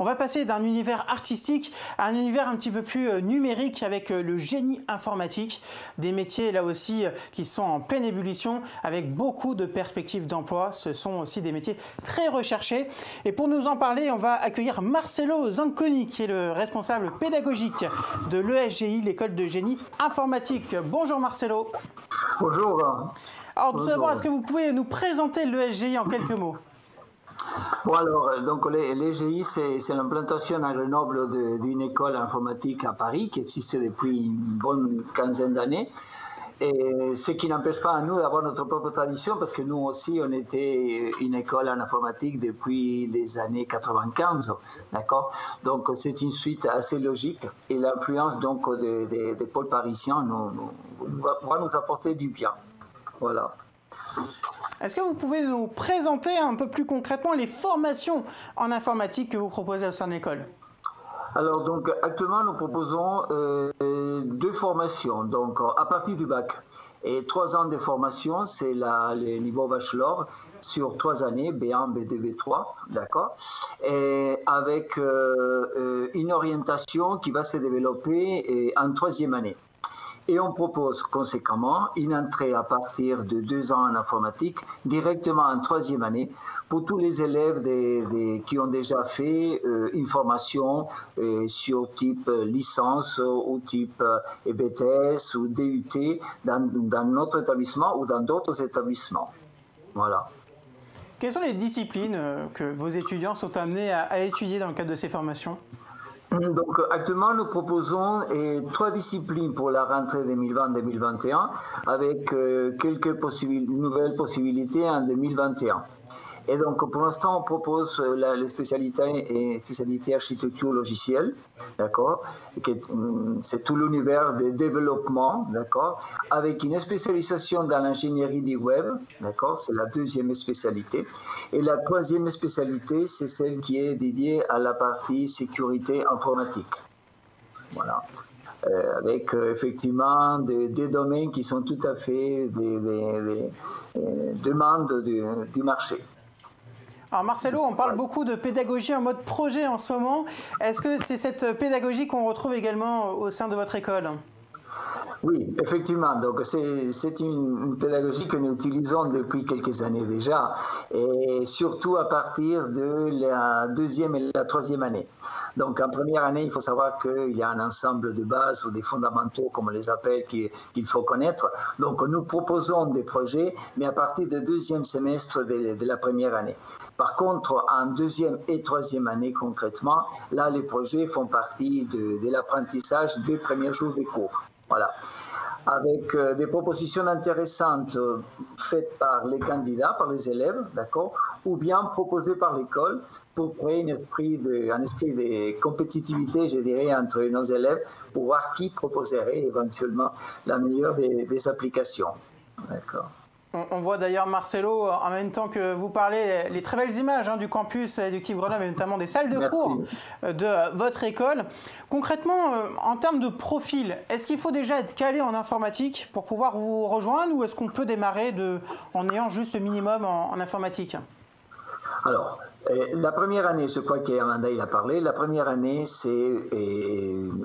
On va passer d'un univers artistique à un univers un petit peu plus numérique avec le génie informatique. Des métiers là aussi qui sont en pleine ébullition avec beaucoup de perspectives d'emploi. Ce sont aussi des métiers très recherchés. Et pour nous en parler, on va accueillir Marcelo Zanconi qui est le responsable pédagogique de l'ESGI, l'école de génie informatique. Bonjour Marcelo. Bonjour. Alors tout d'abord, est-ce que vous pouvez nous présenter l'ESGI en quelques mots ? Bon alors, donc l'ESGI, c'est l'implantation à Grenoble d'une école informatique à Paris qui existe depuis une bonne quinzaine d'années. Et ce qui n'empêche pas à nous d'avoir notre propre tradition, parce que nous aussi, on était une école en informatique depuis les années 95, d'accord. Donc c'est une suite assez logique, et l'influence donc des pôles parisiens va nous apporter du bien. Voilà. Est-ce que vous pouvez nous présenter un peu plus concrètement les formations en informatique que vous proposez au sein de l'école ? Alors, donc, actuellement, nous proposons deux formations, donc à partir du bac. Et 3 ans de formation, c'est le niveau bachelor sur 3 années, B1, B2, B3, d'accord, et avec une orientation qui va se développer en 3e année. Et on propose conséquemment une entrée à partir de 2 ans en informatique, directement en 3e année, pour tous les élèves qui ont déjà fait une formation sur type licence ou type BTS ou DUT dans notre établissement ou dans d'autres établissements. Voilà. Quelles sont les disciplines que vos étudiants sont amenés à étudier dans le cadre de ces formations ? Donc actuellement, nous proposons 3 disciplines pour la rentrée 2020-2021 avec quelques nouvelles possibilités en 2021. Et donc, pour l'instant, on propose les spécialités architecture logicielle, d'accord. C'est tout l'univers de développement, d'accord, avec une spécialisation dans l'ingénierie du web, d'accord. C'est la 2e spécialité. Et la 3e spécialité, c'est celle qui est dédiée à la partie sécurité informatique. Voilà. Avec effectivement des domaines qui sont tout à fait des demandes du marché. Alors Marcelo, on parle beaucoup de pédagogie en mode projet en ce moment. Est-ce que c'est cette pédagogie qu'on retrouve également au sein de votre école ? Oui, effectivement. Donc c'est une pédagogie que nous utilisons depuis quelques années déjà, et surtout à partir de la 2e et la 3e année. Donc en première année, il faut savoir qu'il y a un ensemble de bases ou des fondamentaux, comme on les appelle, qu'il faut connaître. Donc nous proposons des projets, mais à partir du 2e semestre de la première année. Par contre, en 2e et 3e année concrètement, là les projets font partie de l'apprentissage des premiers jours des cours. Voilà, avec des propositions intéressantes faites par les candidats, par les élèves, d'accord, ou bien proposées par l'école pour créer un esprit de compétitivité, je dirais, entre nos élèves, pour voir qui proposerait éventuellement la meilleure des applications. D'accord. On voit d'ailleurs, Marcelo, en même temps que vous parlez, les très belles images du campus éducatif Grenoble et notamment des salles de cours de votre école. Concrètement, en termes de profil, est-ce qu'il faut déjà être calé en informatique pour pouvoir vous rejoindre ou est-ce qu'on peut démarrer en ayant juste le minimum en informatique ? Alors, la première année, je crois qu'Amanda il a parlé, la première année,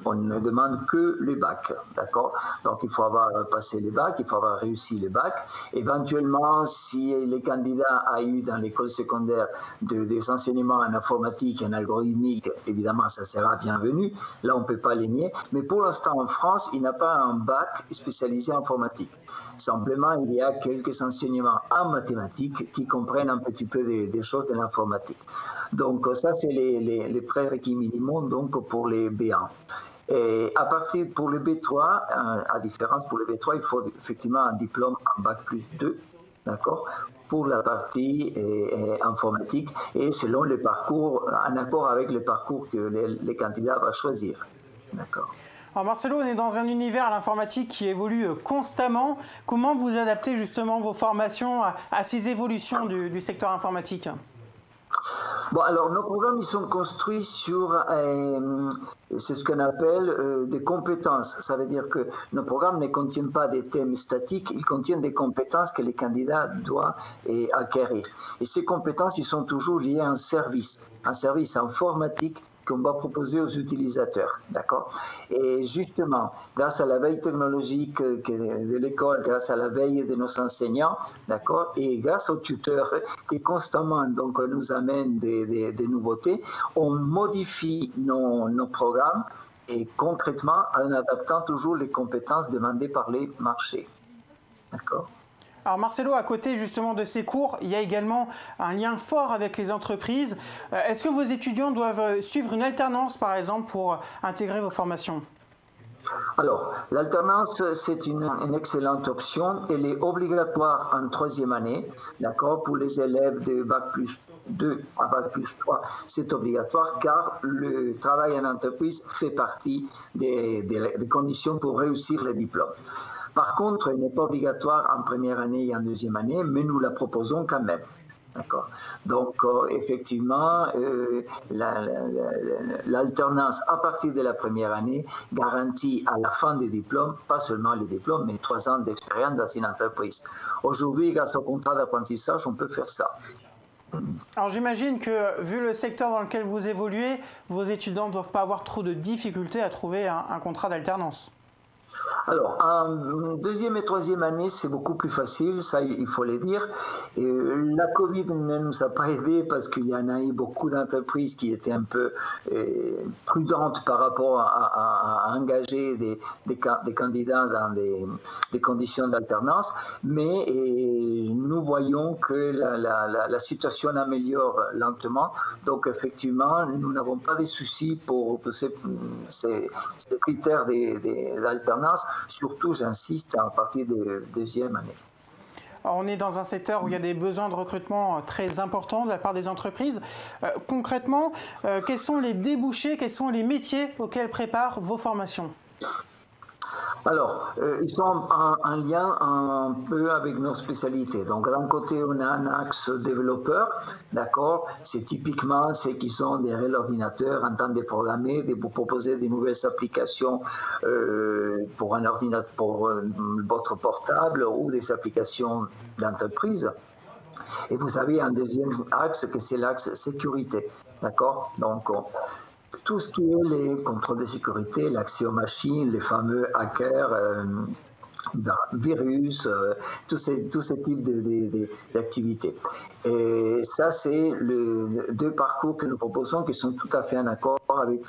on ne demande que le bac, d'accord. Donc il faut avoir passé le bac, il faut avoir réussi le bac. Éventuellement, si les candidats a eu dans l'école secondaire des enseignements en informatique, en algorithmique, évidemment, ça sera bienvenu. Là, on ne peut pas les nier. Mais pour l'instant, en France, il n'y a pas un bac spécialisé en informatique. Simplement, il y a quelques enseignements en mathématiques qui comprennent un petit peu des choses de l'informatique. Donc ça, c'est les prérequis minimums donc, pour les B1. Et à partir pour le B3, à différence pour le B3, il faut effectivement un diplôme en bac plus 2, d'accord, pour la partie informatique et selon le parcours, en accord avec le parcours que les candidats vont choisir. D'accord. Alors Marcelo, on est dans un univers, l'informatique, qui évolue constamment. Comment vous adaptez justement vos formations à ces évolutions du secteur informatique ? Bon, alors nos programmes, ils sont construits sur, c'est ce qu'on appelle des compétences. Ça veut dire que nos programmes ne contiennent pas des thèmes statiques, ils contiennent des compétences que les candidats doivent acquérir. Et ces compétences, ils sont toujours liées à un service informatique qu'on va proposer aux utilisateurs, d'accord? Et justement, grâce à la veille technologique de l'école, grâce à la veille de nos enseignants, d'accord, et grâce aux tuteurs qui constamment donc nous amènent des nouveautés, on modifie nos programmes et concrètement en adaptant toujours les compétences demandées par les marchés, d'accord? Alors Marcelo, à côté justement de ces cours, il y a également un lien fort avec les entreprises. Est-ce que vos étudiants doivent suivre une alternance, par exemple, pour intégrer vos formations ? Alors, l'alternance, c'est une excellente option. Elle est obligatoire en troisième année, d'accord, pour les élèves de Bac plus 2 à Bac plus 3, c'est obligatoire car le travail en entreprise fait partie des conditions pour réussir le diplôme. Par contre, elle n'est pas obligatoire en première année et en deuxième année, mais nous la proposons quand même. D'accord. Donc, effectivement, l'alternance à partir de la première année garantit à la fin du diplôme, pas seulement le diplôme, mais 3 ans d'expérience dans une entreprise. Aujourd'hui, grâce au contrat d'apprentissage, on peut faire ça. Alors j'imagine que, vu le secteur dans lequel vous évoluez, vos étudiants ne doivent pas avoir trop de difficultés à trouver un contrat d'alternance. Alors, en deuxième et troisième année, c'est beaucoup plus facile, ça il faut le dire. La Covid ne nous a pas aidés parce qu'il y en a eu beaucoup d'entreprises qui étaient un peu prudentes par rapport à engager des candidats dans des conditions d'alternance. Mais nous voyons que la situation améliore lentement. Donc, effectivement, nous n'avons pas de soucis pour ces critères d'alternance. Surtout, j'insiste, à partir de deuxième année. Alors, on est dans un secteur où il y a des besoins de recrutement très importants de la part des entreprises. Concrètement, quels sont les débouchés, quels sont les métiers auxquels préparent vos formations ? Alors, ils sont en lien un peu avec nos spécialités. Donc, d'un côté, on a un axe développeur, d'accord. C'est typiquement ceux qui sont derrière l'ordinateur en train de programmer, de vous proposer de nouvelles applications pour un ordinateur, pour votre portable ou des applications d'entreprise. Et vous avez un deuxième axe, que c'est l'axe sécurité, d'accord. Donc, tout ce qui est les contrôles de sécurité, l'accès aux machines, les fameux hackers, virus, tous ces types d'activités. Et ça, c'est deux parcours que nous proposons qui sont tout à fait en accord avec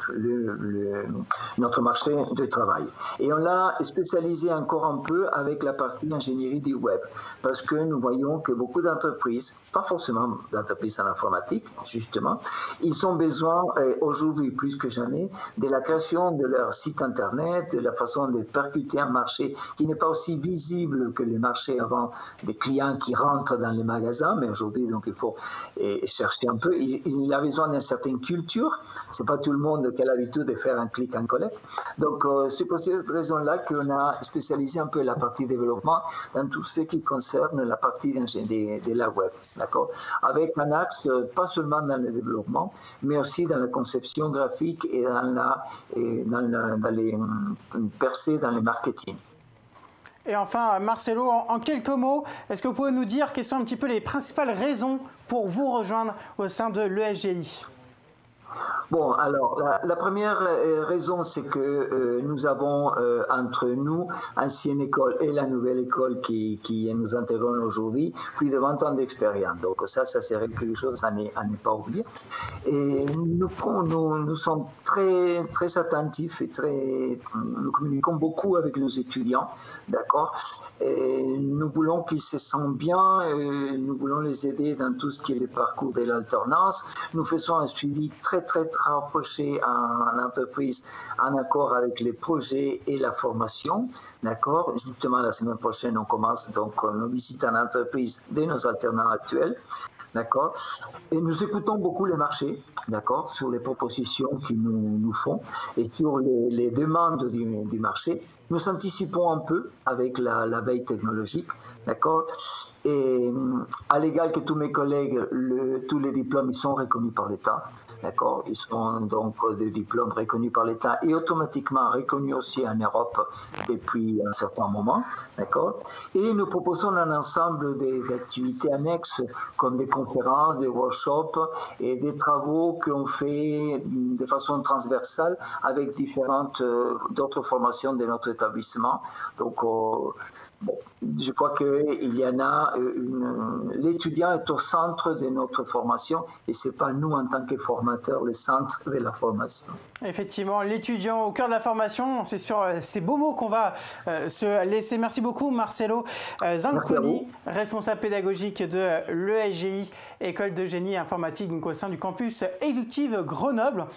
notre marché de travail. Et on l'a spécialisé encore un peu avec la partie ingénierie du web, parce que nous voyons que beaucoup d'entreprises, pas forcément d'entreprises en informatique, justement, ils ont besoin aujourd'hui plus que jamais de la création de leur site internet, de la façon de percuter un marché qui n'est pas aussi visible que les marchés avant, des clients qui rentrent dans les magasins, mais aujourd'hui, donc il faut chercher un peu. Il a besoin d'une certaine culture. C'est pas tout le monde qui a l'habitude de faire un click and collect. Donc c'est pour cette raison-là qu'on a spécialisé un peu la partie développement dans tout ce qui concerne la partie de la web, d'accord. Avec un axe pas seulement dans le développement, mais aussi dans la conception graphique et dans les percées dans le marketing. Et enfin, Marcelo, en quelques mots, est-ce que vous pouvez nous dire quelles sont un petit peu les principales raisons pour vous rejoindre au sein de l'ESGI ? Bon, alors, la première raison, c'est que nous avons entre nous, ancienne école et la nouvelle école qui nous intégrons aujourd'hui, plus de 20 ans d'expérience. Donc ça c'est quelque chose à ne pas oublier. Et nous sommes très, très attentifs et nous communiquons beaucoup avec nos étudiants, d'accord. Et nous voulons qu'ils se sentent bien, nous voulons les aider dans tout ce qui est le parcours de l'alternance. Nous faisons un suivi très rapproché en entreprise en accord avec les projets et la formation, d'accord. Justement, la semaine prochaine, on commence donc nos visites en entreprise de nos alternants actuels, d'accord. Et nous écoutons beaucoup les marchés, d'accord, sur les propositions qu'ils nous font et sur les demandes du marché. Nous anticipons un peu avec la veille technologique, d'accord. Et à l'égal que tous mes collègues, tous les diplômes, ils sont reconnus par l'État. D'accord. Ils sont donc des diplômes reconnus par l'État et automatiquement reconnus aussi en Europe depuis un certain moment. D'accord. Et nous proposons un ensemble d'activités annexes comme des conférences, des workshops et des travaux qu'on fait de façon transversale avec différentes d'autres formations de notre établissement. Donc, je crois qu'il y en a l'étudiant est au centre de notre formation et ce n'est pas nous en tant que formateurs le centre de la formation. Effectivement, l'étudiant au cœur de la formation, c'est sur ces beaux mots qu'on va se laisser. Merci beaucoup Marcelo Zanconi, responsable pédagogique de l'ESGI, École de génie informatique, donc au sein du campus Eductive Grenoble.